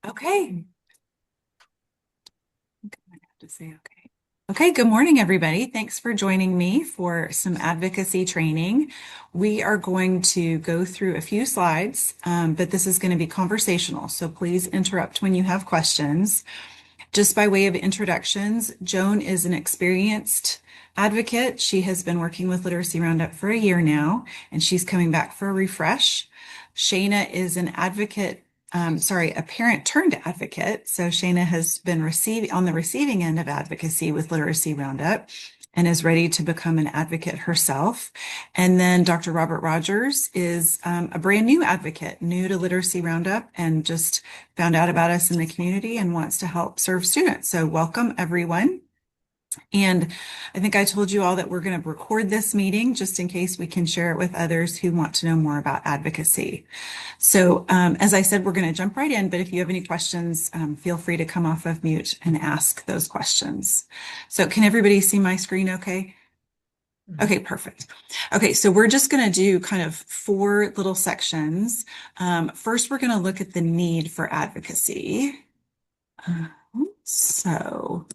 Okay. I have to say okay. Okay, good morning, everybody. Thanks for joining me for some advocacy training. We are going to go through a few slides, but this is going to be conversational, so please interrupt when you have questions. Just by way of introductions, Joan is an experienced advocate. She has been working with Literacy Roundup for a year now, and she's coming back for a refresh. Shayna is an advocate, a parent turned advocate. So Shayna has been on the receiving end of advocacy with Literacy Roundup and is ready to become an advocate herself. And then Dr. Robert Rogers is a brand new advocate, new to Literacy Roundup, and just found out about us in the community and wants to help serve students. So welcome, everyone. And I think I told you all that we're going to record this meeting just in case we can share it with others who want to know more about advocacy. So as I said, we're going to jump right in, but if you have any questions, feel free to come off of mute and ask those questions. So can everybody see my screen okay? Okay, perfect. Okay, so we're just going to do kind of four little sections. First, we're going to look at the need for advocacy. So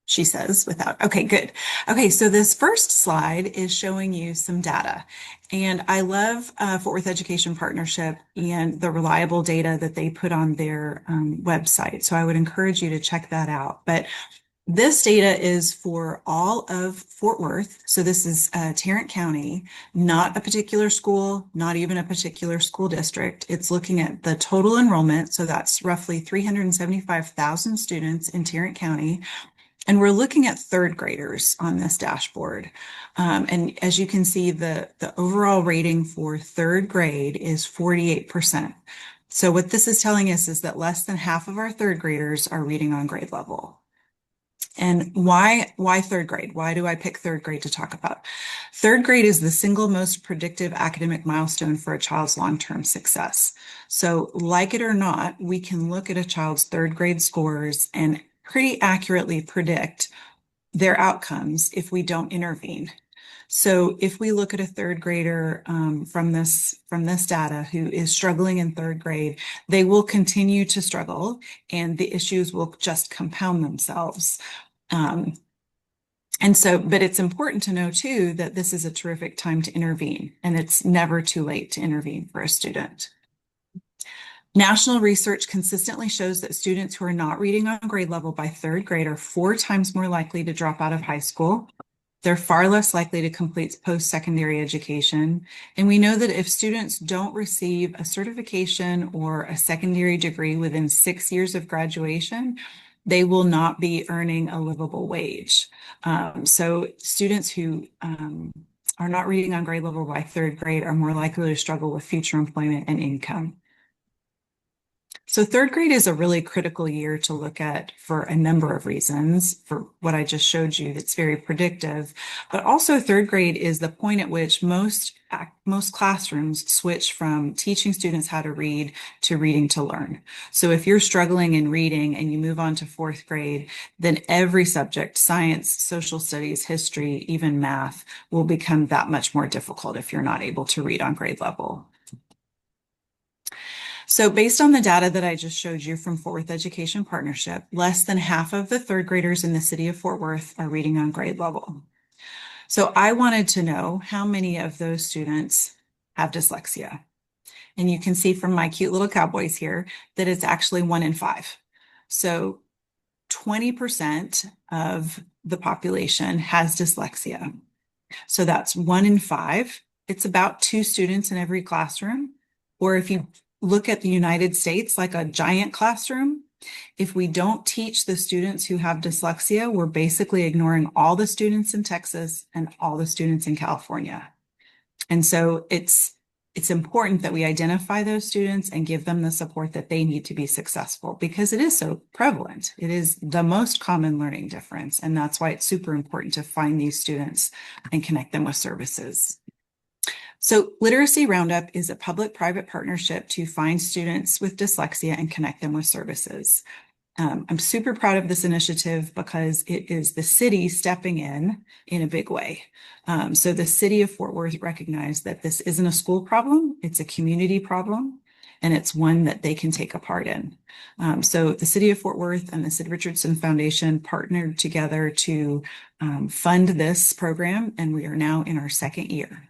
she says without, okay, good. Okay, so this first slide is showing you some data. And I love Fort Worth Education Partnership and the reliable data that they put on their website. So I would encourage you to check that out. But this data is for all of Fort Worth. So this is Tarrant County, not a particular school, not even a particular school district. It's looking at the total enrollment. So that's roughly 375,000 students in Tarrant County. And we're looking at third graders on this dashboard. And as you can see, the overall rating for third grade is 48%. So what this is telling us is that less than half of our third graders are reading on grade level. And why third grade? Why do I pick third grade to talk about? Third grade is the single most predictive academic milestone for a child's long-term success. So like it or not, we can look at a child's third grade scores and pretty accurately predict their outcomes if we don't intervene. So if we look at a third grader from this data who is struggling in third grade, they will continue to struggle and the issues will just compound themselves. But it's important to know too that this is a terrific time to intervene, and it's never too late to intervene for a student. National research consistently shows that students who are not reading on grade level by third grade are 4 times more likely to drop out of high school. They're far less likely to complete post-secondary education. And we know that if students don't receive a certification or a secondary degree within 6 years of graduation, they will not be earning a livable wage. So students who are not reading on grade level by third grade are more likely to struggle with future employment and income. So third grade is a really critical year to look at for a number of reasons. For what I just showed you, that's very predictive. But also third grade is the point at which most classrooms switch from teaching students how to read to reading to learn. So if you're struggling in reading and you move on to fourth grade, then every subject, science, social studies, history, even math, will become that much more difficult if you're not able to read on grade level. So based on the data that I just showed you from Fort Worth Education Partnership, less than half of the third graders in the city of Fort Worth are reading on grade level. So I wanted to know how many of those students have dyslexia. And you can see from my cute little cowboys here that it's actually 1 in 5. So 20% of the population has dyslexia. So that's 1 in 5. It's about 2 students in every classroom. Or if you look at the United States like a giant classroom, if we don't teach the students who have dyslexia, we're basically ignoring all the students in Texas and all the students in California. And so it's important that we identify those students and give them the support that they need to be successful because it is so prevalent. It is the most common learning difference. And that's why it's super important to find these students and connect them with services. So Literacy Roundup is a public-private partnership to find students with dyslexia and connect them with services. I'm super proud of this initiative because it is the city stepping in a big way. So the city of Fort Worth recognized that this isn't a school problem, it's a community problem. and it's one that they can take a part in. So the City of Fort Worth and the Sid Richardson Foundation partnered together to fund this program, and we are now in our second year.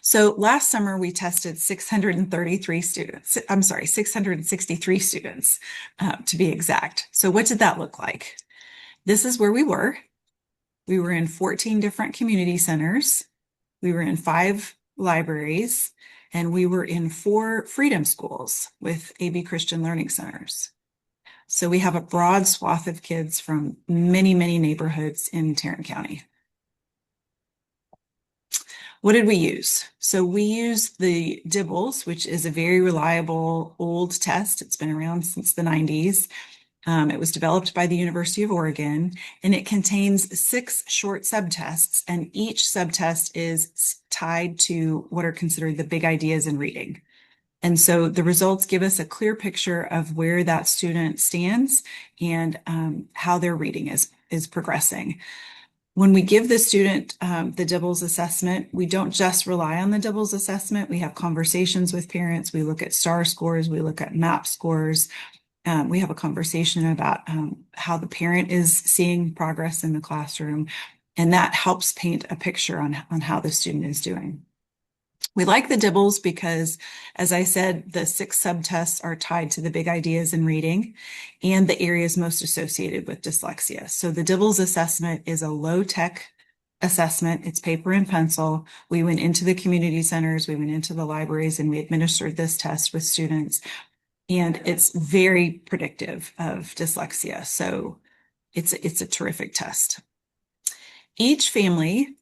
So last summer we tested 633 students. I'm sorry, 663 students to be exact. So what did that look like? This is where we were. We were in 14 different community centers. We were in 5 libraries, and we were in 4 freedom schools with AB Christian Learning Centers. So we have a broad swath of kids from many, many neighborhoods in Tarrant County. What did we use? So we used the Dibbles, which is a very reliable old test. It's been around since the 90s. It was developed by the University of Oregon, and it contains 6 short subtests, and each subtest is tied to what are considered the big ideas in reading. And so the results give us a clear picture of where that student stands and how their reading is progressing. When we give the student the Dibbles assessment, we don't just rely on the Dibbles assessment. We have conversations with parents. We look at STAR scores. We look at MAP scores. We have a conversation about how the parent is seeing progress in the classroom, and that helps paint a picture on how the student is doing. We like the Dibbles because, as I said, the 6 subtests are tied to the big ideas in reading and the areas most associated with dyslexia. So the Dibbles assessment is a low-tech assessment. It's paper and pencil. We went into the community centers, we went into the libraries, and we administered this test with students. And it's very predictive of dyslexia. So it's a terrific test. Each family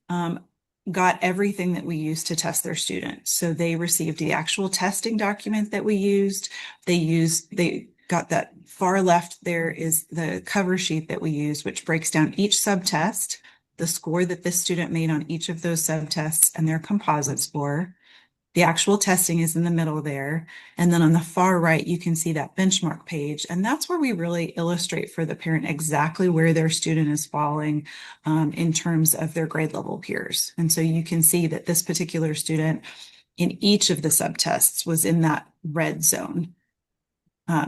got everything that we used to test their students. So they received the actual testing document that we used. They got that far left there is the cover sheet that we used, which breaks down each subtest, the score that this student made on each of those subtests, and their composite score. The actual testing is in the middle there. And then on the far right, you can see that benchmark page. And that's where we really illustrate for the parent exactly where their student is falling in terms of their grade level peers. And so you can see that this particular student in each of the subtests was in that red zone.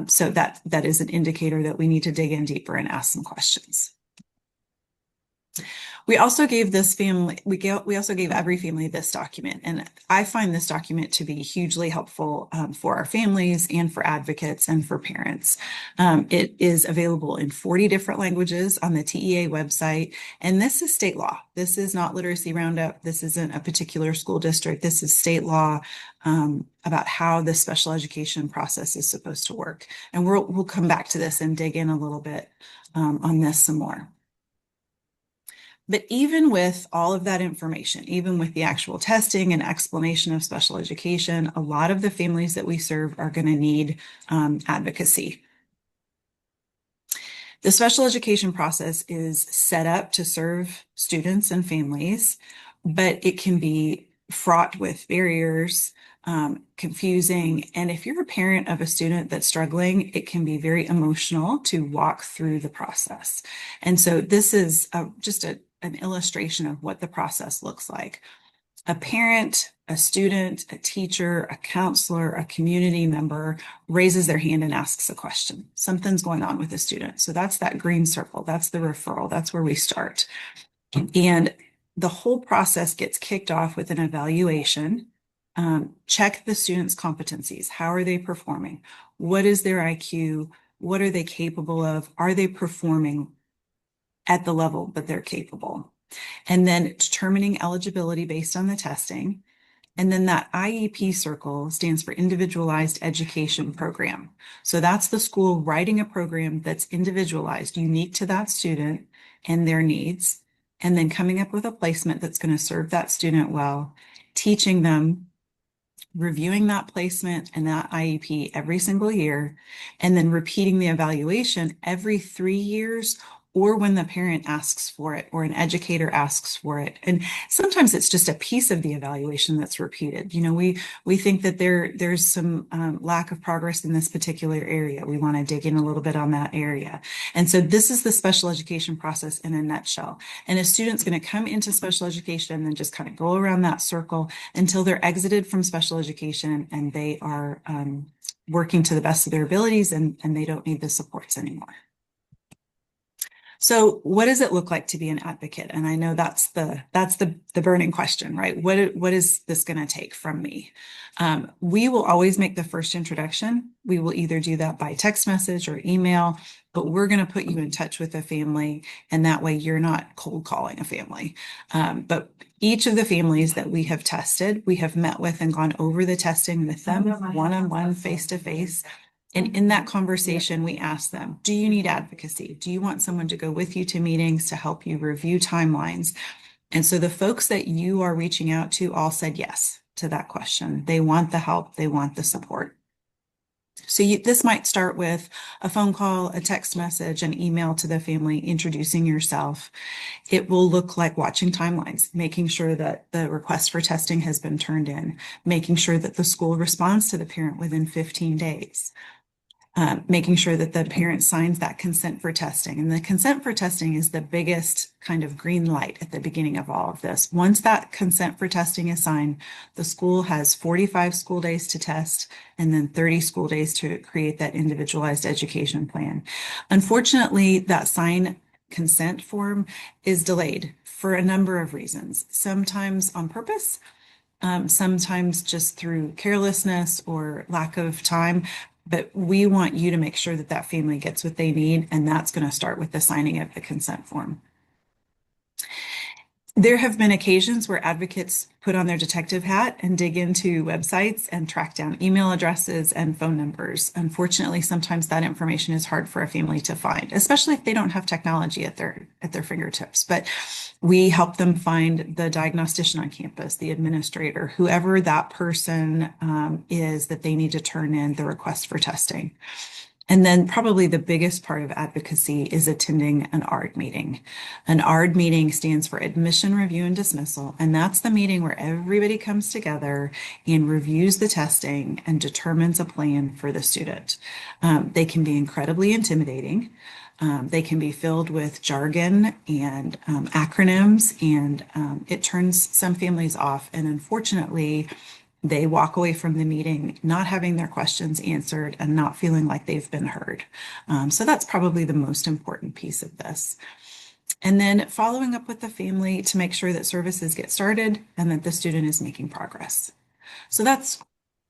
So that is an indicator that we need to dig in deeper and ask some questions. We also gave this family, we also gave every family this document, and I find this document to be hugely helpful for our families and for advocates and for parents. It is available in 40 different languages on the TEA website, and this is state law. This is not Literacy Roundup. This isn't a particular school district. This is state law about how the special education process is supposed to work. And we'll come back to this and dig in a little bit on this some more. But even with all of that information, even with the actual testing and explanation of special education, a lot of the families that we serve are going to need advocacy. The special education process is set up to serve students and families, but it can be fraught with barriers, confusing. And if you're a parent of a student that's struggling, it can be very emotional to walk through the process. And so this is just an illustration of what the process looks like. A parent, a student, a teacher, a counselor, a community member raises their hand and asks a question. Something's going on with the student. So that's that green circle. That's the referral. That's where we start. And the whole process gets kicked off with an evaluation. Check the student's competencies. How are they performing? What is their IQ? What are they capable of? Are they performing at the level that they're capable? And then determining eligibility based on the testing. And then that IEP circle stands for Individualized Education Program. So that's the school writing a program that's individualized, unique to that student and their needs, and then coming up with a placement that's going to serve that student well, teaching them, reviewing that placement and that IEP every single year, and then repeating the evaluation every 3 years or when the parent asks for it or an educator asks for it. And sometimes it's just a piece of the evaluation that's repeated. We think that there's some lack of progress in this particular area. We want to dig in a little bit on that area. And so this is the special education process in a nutshell. And a student's going to come into special education and then just kind of go around that circle until they're exited from special education and they are working to the best of their abilities and they don't need the supports anymore. So what does it look like to be an advocate? And I know that's the burning question, right? What is this going to take from me? We will always make the first introduction. We will either do that by text message or email, but we're going to put you in touch with a family, and that way you're not cold calling a family. But each of the families that we have tested, we have met with and gone over the testing with them one-on-one, face-to-face. And in that conversation, we ask them, do you need advocacy? Do you want someone to go with you to meetings to help you review timelines? And so the folks that you are reaching out to all said yes to that question. They want the help, they want the support. So this might start with a phone call, a text message, an email to the family, introducing yourself. It will look like watching timelines, making sure that the request for testing has been turned in, making sure that the school responds to the parent within 15 days. Making sure that the parent signs that consent for testing. And the consent for testing is the biggest kind of green light at the beginning of all of this. Once that consent for testing is signed, the school has 45 school days to test and then 30 school days to create that individualized education plan. Unfortunately, that sign consent form is delayed for a number of reasons, sometimes on purpose, sometimes just through carelessness or lack of time. But we want you to make sure that that family gets what they need, and that's going to start with the signing of the consent form. There have been occasions where advocates put on their detective hat and dig into websites and track down email addresses and phone numbers. Unfortunately, sometimes that information is hard for a family to find, especially if they don't have technology at their fingertips. But we help them find the diagnostician on campus, the administrator, whoever that person is that they need to turn in the request for testing. And then probably the biggest part of advocacy is attending an ARD meeting. An ARD meeting stands for Admission, Review, and Dismissal. And that's the meeting where everybody comes together and reviews the testing and determines a plan for the student. They can be incredibly intimidating. They can be filled with jargon and acronyms, and it turns some families off. And unfortunately, they walk away from the meeting not having their questions answered and not feeling like they've been heard. So that's probably the most important piece of this. And then following up with the family to make sure that services get started and that the student is making progress. So that's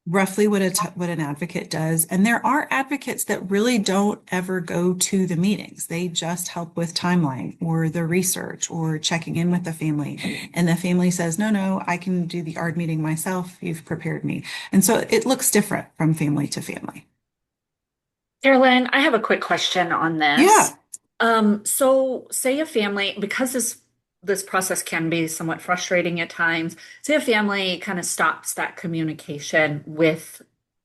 roughly what an advocate does. And there are advocates that really don't ever go to the meetings. They just help with timeline or the research or checking in with the family. And the family says, no, I can do the ARD meeting myself. You've prepared me. And so it looks different from family to family. Carolyn, I have a quick question on this. Yeah. So say a family, because this process can be somewhat frustrating at times, say a family kind of stops that communication with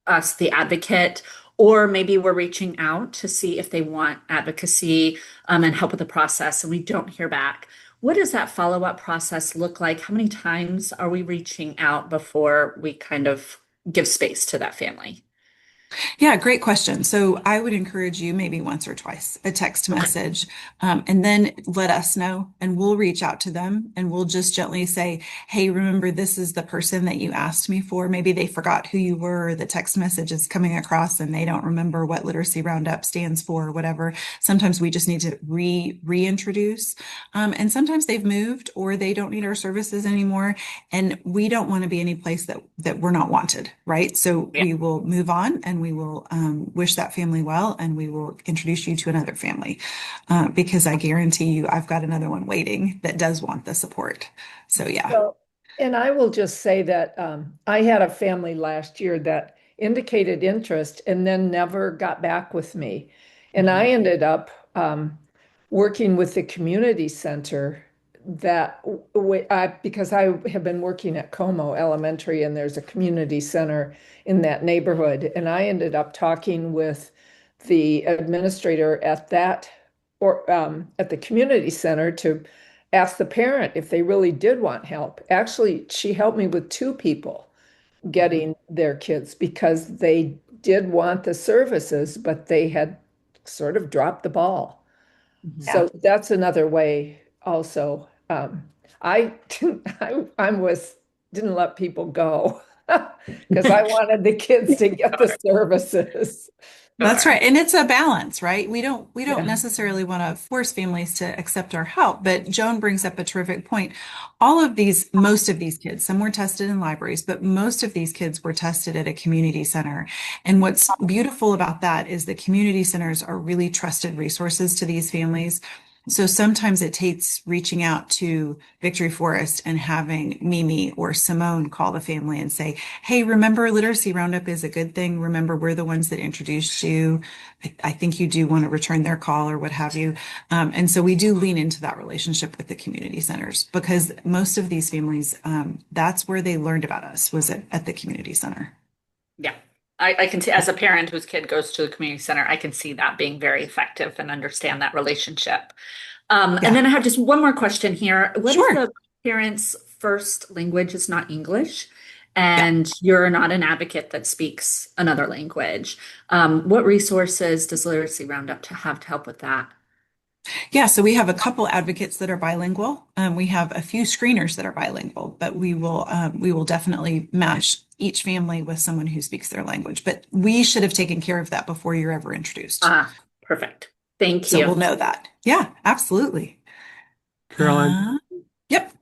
us, the advocate, or maybe we're reaching out to see if they want advocacy and help with the process, and we don't hear back. What does that follow-up process look like? How many times are we reaching out before we kind of give space to that family? Yeah, great question. So I would encourage you maybe once or twice a text Okay. message, and then let us know, and we'll reach out to them and we'll just gently say, hey, remember, this is the person that you asked me for. Maybe they forgot who you were, or the text message is coming across and they don't remember what Literacy Roundup stands for or whatever. Sometimes we just need to reintroduce. And sometimes they've moved or they don't need our services anymore. And we don't want to be any place that we're not wanted, right? So Yeah. we will move on and we will wish that family well, and we will introduce you to another family because I guarantee you I've got another one waiting that does want the support. So yeah. Well, and I will just say that I had a family last year that indicated interest and then never got back with me. And I ended up working with the community center because I have been working at Como Elementary and there's a community center in that neighborhood. And I ended up talking with the administrator at that or at the community center to ask the parent if they really did want help. Actually, she helped me with two people getting their kids because they did want the services, but they had sort of dropped the ball. Mhm. Yeah. So that's another way also. I didn't, I was didn't let people go because I wanted the kids to get the services. That's Sure. right. And it's a balance, right? We don't Yeah. necessarily want to force families to accept our help, but Joan brings up a terrific point. All of these, most of these kids, some were tested in libraries, but most of these kids were tested at a community center. And what's beautiful about that is that community centers are really trusted resources to these families. So sometimes it takes reaching out to Victory Forest and having Mimi or Simone call the family and say, hey, remember Literacy Roundup is a good thing. Remember, we're the ones that introduced you. I think you do want to return their call or what have you. And so we do lean into that relationship with the community centers because most of these families, that's where they learned about us was at the community center. Yeah. I can see as a parent whose kid goes to the community center, I can see that being very effective and understand that relationship. And Yeah, then I have just one more question here. What if sure. the parent's first language is not English Yeah. and you're not an advocate that speaks another language? What resources does Literacy Roundup to have to help with that? Yeah, so we have a couple advocates that are bilingual. We have a few screeners that are bilingual, but we will definitely match each family with someone who speaks their language. But we should have taken care of that before you're ever introduced. Ah, perfect. Thank So you. we'll know that. Yeah, absolutely. Caroline, Uh, yep.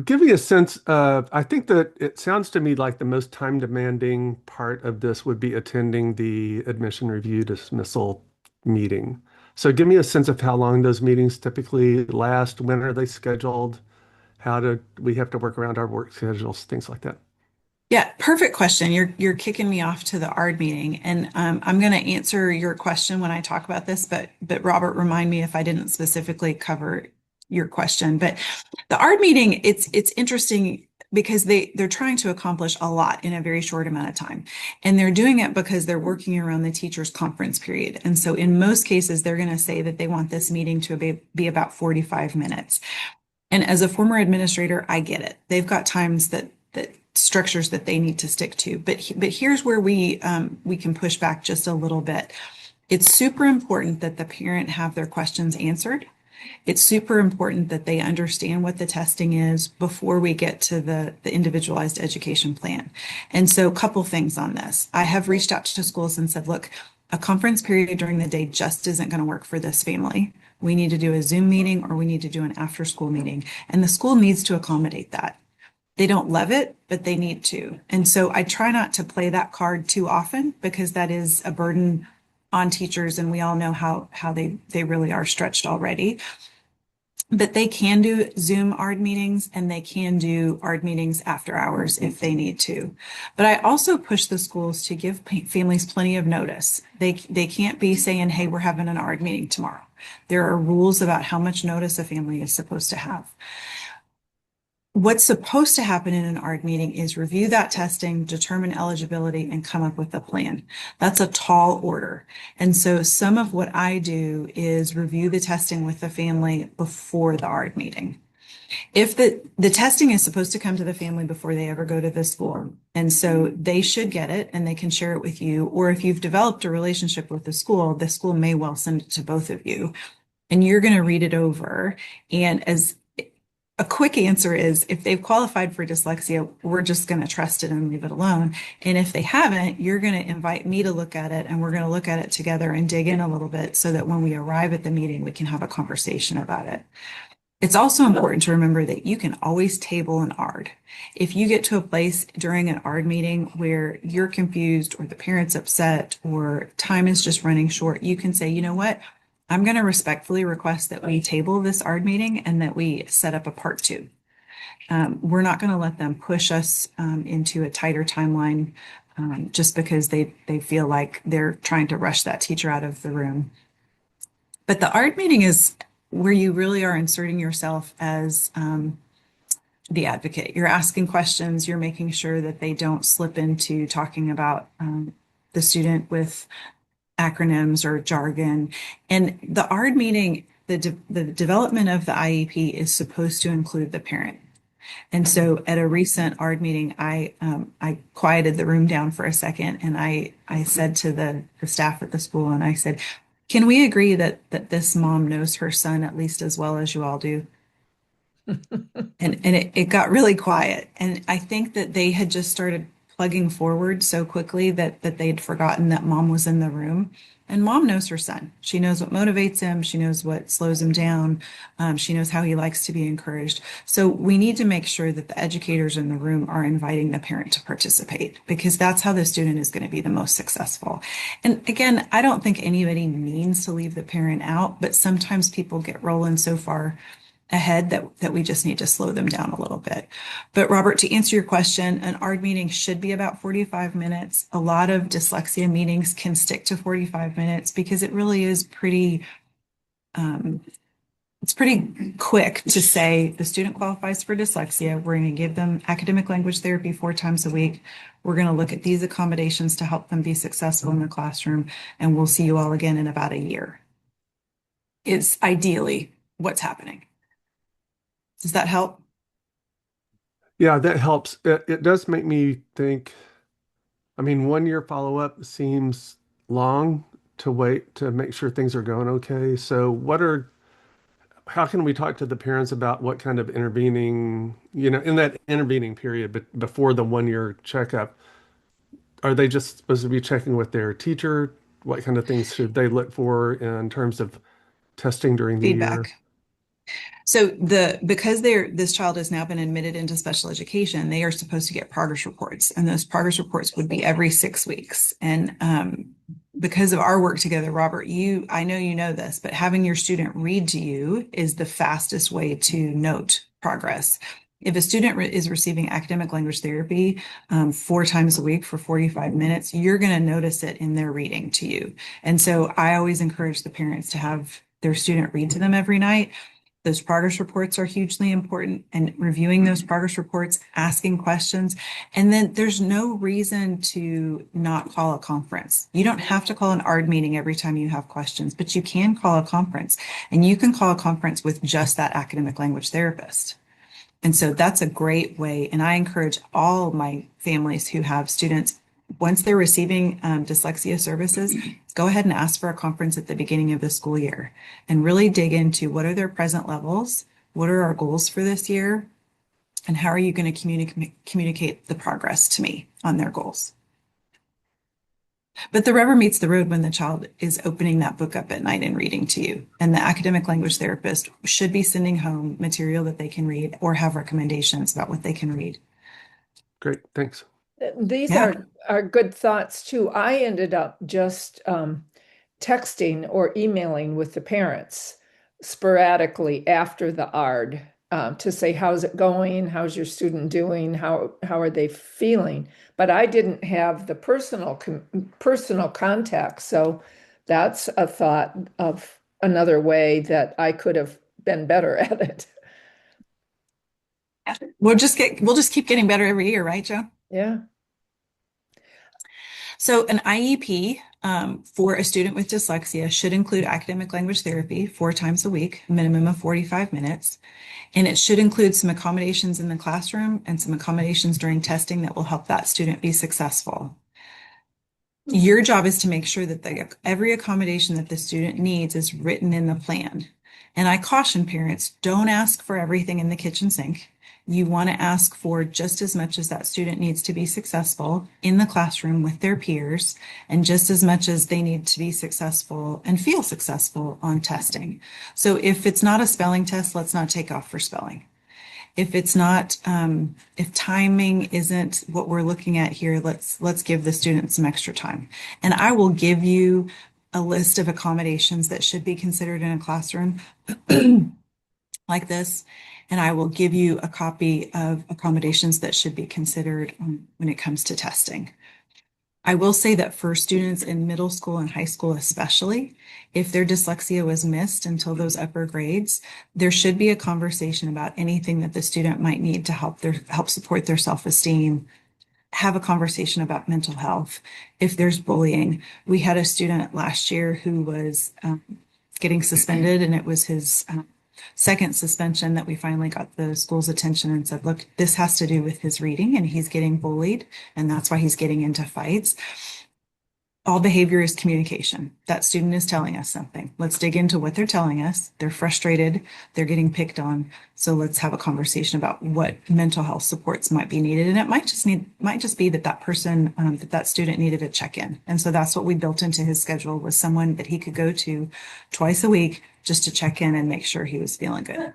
give me a sense of, I think that it sounds to me like the most time demanding part of this would be attending the admission review dismissal meeting. So give me a sense of how long those meetings typically last, when are they scheduled, how do we have to work around our work schedules, things like that. Yeah, perfect question. You're kicking me off to the ARD meeting, and I'm going to answer your question when I talk about this. But Robert, remind me if I didn't specifically cover your question. But the ARD meeting, it's interesting because they're trying to accomplish a lot in a very short amount of time, and they're doing it because they're working around the teacher's conference period. And so in most cases, they're going to say that they want this meeting to be about 45 minutes. And as a former administrator, I get it. They've got times that structures that they need to stick to. But here's where we can push back just a little bit. It's super important that the parent have their questions answered. It's super important that they understand what the testing is before we get to the individualized education plan. And so, a couple things on this. I have reached out to schools and said, look, a conference period during the day just isn't going to work for this family. We need to do a Zoom meeting or we need to do an after school meeting. And the school needs to accommodate that. They don't love it, but they need to. And so I try not to play that card too often because that is a burden on teachers and we all know how they really are stretched already. But they can do Zoom ARD meetings and they can do ARD meetings after hours if they need to. But I also push the schools to give families plenty of notice. They can't be saying, hey, we're having an ARD meeting tomorrow. There are rules about how much notice a family is supposed to have. What's supposed to happen in an ARD meeting is review that testing, determine eligibility, and come up with a plan. That's a tall order. And so some of what I do is review the testing with the family before the ARD meeting. If the testing is supposed to come to the family before they ever go to the school, and so they should get it and they can share it with you, or if you've developed a relationship with the school may well send it to both of you, and you're going to read it over. And as a quick answer is if they've qualified for dyslexia, we're just going to trust it and leave it alone. And if they haven't, you're going to invite me to look at it and we're going to look at it together and dig in a little bit so that when we arrive at the meeting, we can have a conversation about it. It's also important to remember that you can always table an ARD. If you get to a place during an ARD meeting where you're confused or the parent's upset or time is just running short, you can say, you know what? I'm going to respectfully request that we table this ARD meeting and that we set up a part two. We're not going to let them push us into a tighter timeline just because they feel like they're trying to rush that teacher out of the room. But the ARD meeting is where you really are inserting yourself as the advocate. You're asking questions, you're making sure that they don't slip into talking about the student with acronyms or jargon. And the ARD meeting, the development of the IEP is supposed to include the parent. And so at a recent ARD meeting, I quieted the room down for a second and I said to the staff at the school, and I said, can we agree that this mom knows her son at least as well as you all do? And it got really quiet. And I think that they had just started plugging forward so quickly that they'd forgotten that mom was in the room. And mom knows her son. She knows what motivates him. She knows what slows him down. She knows how he likes to be encouraged. So we need to make sure that the educators in the room are inviting the parent to participate, because that's how the student is going to be the most successful. And again, I don't think anybody means to leave the parent out, but sometimes people get rolling so far ahead that we just need to slow them down a little bit. But Robert, to answer your question, an ARD meeting should be about 45 minutes. A lot of dyslexia meetings can stick to 45 minutes because it really is it's pretty quick to say the student qualifies for dyslexia. We're going to give them academic language therapy 4 times a week. We're going to look at these accommodations to help them be successful in the classroom, and we'll see you all again in about a year. Is ideally what's happening. Does that help? Yeah, that helps. It does make me think, I mean, 1 year follow-up seems long to wait to make sure things are going okay. So how can we talk to the parents about what kind of intervening, in that intervening period, but before the 1 year checkup, are they just supposed to be checking with their teacher? What kind of things should they look for in terms of testing during the year? Feedback. So because this child has now been admitted into special education, they are supposed to get progress reports, and those progress reports would be every 6 weeks. And because of our work together, Robert, I know you know this, but having your student read to you is the fastest way to note progress. If a student is receiving academic language therapy 4 times a week for 45 minutes, you're going to notice it in their reading to you. And so I always encourage the parents to have their student read to them every night. Those progress reports are hugely important, and reviewing those progress reports, asking questions. And then there's no reason to not call a conference. You don't have to call an ARD meeting every time you have questions, but you can call a conference, and you can call a conference with just that academic language therapist. And so that's a great way. And I encourage all my families who have students, once they're receiving dyslexia services, go ahead and ask for a conference at the beginning of the school year and really dig into what are their present levels, what are our goals for this year, and how are you going to communicate the progress to me on their goals. But the rubber meets the road when the child is opening that book up at night and reading to you. And the academic language therapist should be sending home material that they can read or have recommendations about what they can read. Great, thanks. These Yeah. are good thoughts too. I ended up just texting or emailing with the parents sporadically after the ARD to say, how's it going? How's your student doing? How are they feeling? But I didn't have the personal contact. So that's a thought of another way that I could have been better at it. We'll just keep getting better every year, right, Joe? Yeah. So an IEP for a student with dyslexia should include academic language therapy 4 times a week, a minimum of 45 minutes. And it should include some accommodations in the classroom and some accommodations during testing that will help that student be successful. Your job is to make sure that every accommodation that the student needs is written in the plan. And I caution parents, don't ask for everything in the kitchen sink. You want to ask for just as much as that student needs to be successful in the classroom with their peers, and just as much as they need to be successful and feel successful on testing. So if it's not a spelling test, let's not take off for spelling. If it's not, if timing isn't what we're looking at here, let's give the student some extra time. And I will give you a list of accommodations that should be considered in a classroom like this. And I will give you a copy of accommodations that should be considered when it comes to testing. I will say that for students in middle school and high school especially, if their dyslexia was missed until those upper grades, there should be a conversation about anything that the student might need to help support their self-esteem, have a conversation about mental health. If there's bullying, we had a student last year who was getting suspended, and it was his second suspension that we finally got the school's attention and said, look, this has to do with his reading, and he's getting bullied, and that's why he's getting into fights. All behavior is communication. That student is telling us something. Let's dig into what they're telling us. They're frustrated. They're getting picked on. So let's have a conversation about what mental health supports might be needed. And it might just be that that person, that student needed a check-in. And so that's what we built into his schedule, was someone that he could go to twice a week just to check in and make sure he was feeling good.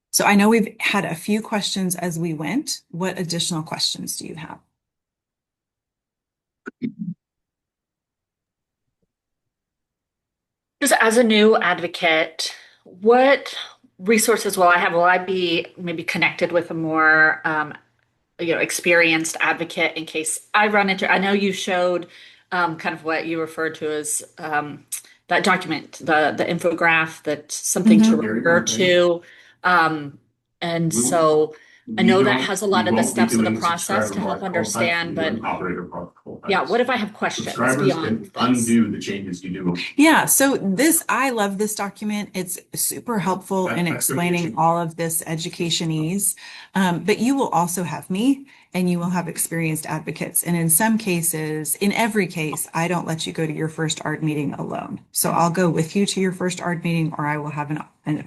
So I know we've had a few questions as we went. What additional questions do you have? Just as a new advocate, what resources will I have? Will I be maybe connected with a more experienced advocate in case I run into? I know you showed kind of what you referred to as that document, the infograph, that's something to refer to. Um, and so I know that has a lot of the steps of the process to help understand, but yeah, what if I have questions beyond this? Undo the changes you do. Yeah, so I love this document. It's super helpful in explaining all of this educationese. But you will also have me, and you will have experienced advocates. And in some cases, in every case, I don't let you go to your first ARD meeting alone. So I'll go with you to your first ARD meeting, or I will have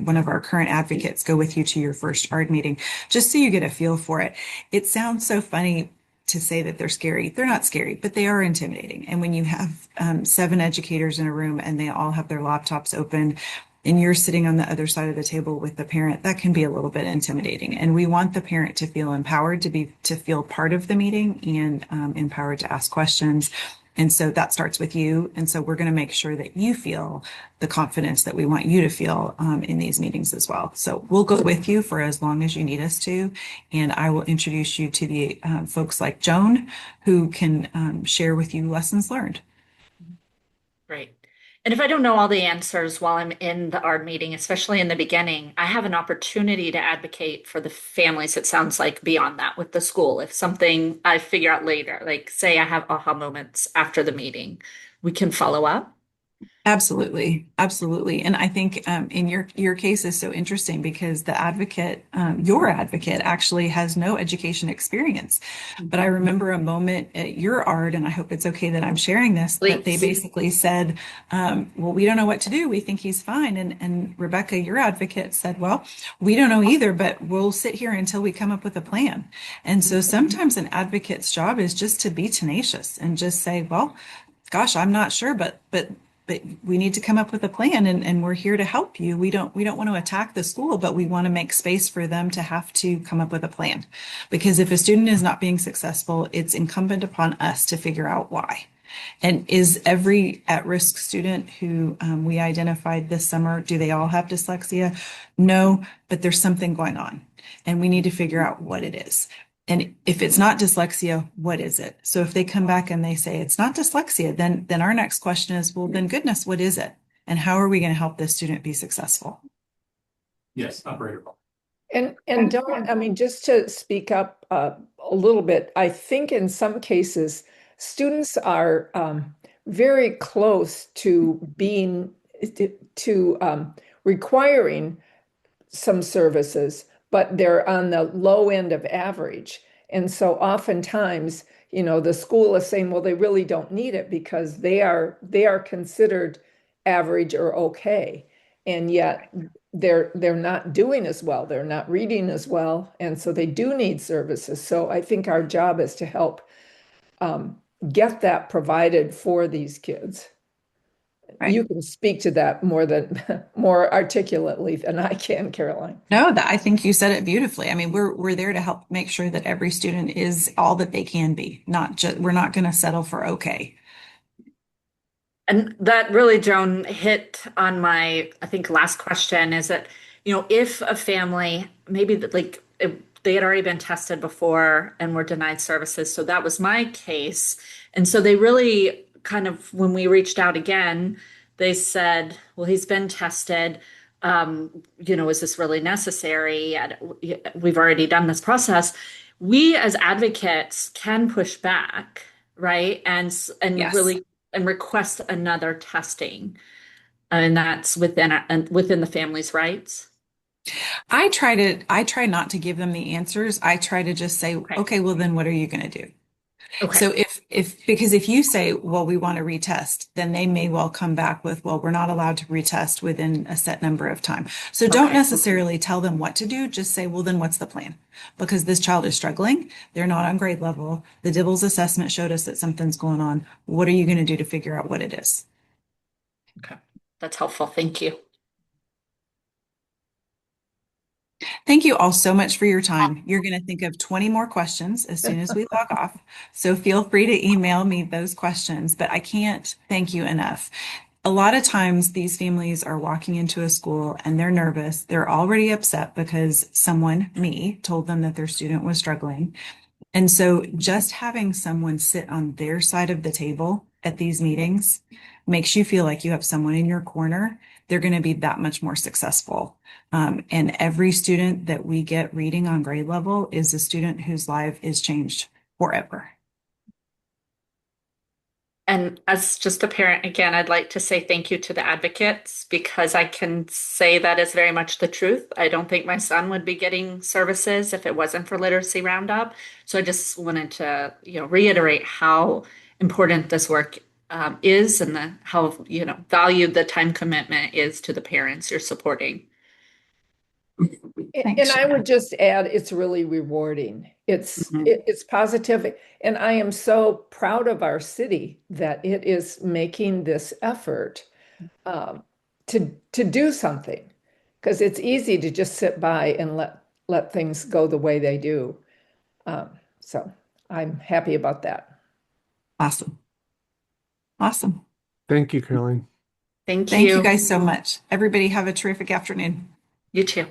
one of our current advocates go with you to your first ARD meeting, just so you get a feel for it. It sounds so funny to say that they're scary. They're not scary, but they are intimidating. And when you have 7 educators in a room and they all have their laptops open, and you're sitting on the other side of the table with the parent, that can be a little bit intimidating. And we want the parent to feel empowered, to feel part of the meeting, and empowered to ask questions. And so that starts with you. And so we're going to make sure that you feel the confidence that we want you to feel in these meetings as well. So we'll go with you for as long as you need us to. And I will introduce you to the folks like Joan, who can share with you lessons learned. Great. And if I don't know all the answers while I'm in the ARD meeting, especially in the beginning, I have an opportunity to advocate for the families, it sounds like, beyond that with the school. If something I figure out later, like say I have aha moments after the meeting, we can follow up. Absolutely, absolutely. And I think in your case is so interesting because the advocate, your advocate, actually has no education experience. But I remember a moment at your ARD, and I hope it's okay that I'm sharing this, that they basically said, well, we don't know what to do. We think he's fine. And Rebecca, your advocate, said, well, we don't know either, but we'll sit here until we come up with a plan. And so sometimes an advocate's job is just to be tenacious and just say, well, gosh, I'm not sure, but we need to come up with a plan, and we're here to help you. We don't want to attack the school, but we want to make space for them to have to come up with a plan. Because if a student is not being successful, it's incumbent upon us to figure out why. And is every at-risk student who we identified this summer, do they all have dyslexia? No, but there's something going on, and we need to figure out what it is. And if it's not dyslexia, what is it? So if they come back and they say it's not dyslexia, then our next question is, well, then goodness, what is it? And how are we going to help this student be successful? Yes, operator. And don't, I mean, just to speak up a little bit, I think in some cases, students are very close to being, requiring some services, but they're on the low end of average. And so oftentimes, the school is saying, well, they really don't need it because they are considered average or okay. And yet they're not doing as well. They're not reading as well. And so they do need services. So I think our job is to help get that provided for these kids. Right. You can speak to that more articulately than I can, Caroline. No, I think you said it beautifully. I mean, we're there to help make sure that every student is all that they can be. We're not going to settle for okay. And that really, Joan, hit on my, I think, last question is that, if a family, maybe they had already been tested before and were denied services. So that was my case. And so they really kind of, when we reached out again, they said, well, he's been tested. Is this really necessary? We've already done this process. we as advocates can push back, right? And Yes. really and request another testing. And that's within the family's rights. I try not to give them the answers. I try to just say, Okay. okay, well then what are you going to do? Okay. So because if you say, well, we want to retest, then they may well come back with, well, we're not allowed to retest within a set number of time. So don't Okay. necessarily tell them what to do. Just say, well, then what's the plan? Because this child is struggling. They're not on grade level. The Dibbles assessment showed us that something's going on. What are you going to do to figure out what it is? Okay. That's helpful. Thank you. Thank you all so much for your time. You're going to think of 20 more questions as soon as we log off. So feel free to email me those questions, but I can't thank you enough. A lot of times these families are walking into a school and they're nervous. They're already upset because someone, me, told them that their student was struggling. And so just having someone sit on their side of the table at these meetings makes you feel like you have someone in your corner. They're going to be that much more successful. And every student that we get reading on grade level is a student whose life is changed forever. And as just a parent, again, I'd like to say thank you to the advocates because I can say that is very much the truth. I don't think my son would be getting services if it wasn't for Literacy Roundup. So I just wanted to, reiterate how important this work is and how, valued the time commitment is to the parents you're supporting. And Thanks, I Shanna. would just add, it's really rewarding. Mhm. It's positive, and I am so proud of our city that it is making this effort um, to do something. Because it's easy to just sit by and let things go the way they do. So I'm happy about that. Awesome. Awesome. Thank you, Caroline. Thank Thank you you. guys so much. Everybody have a terrific afternoon. You too.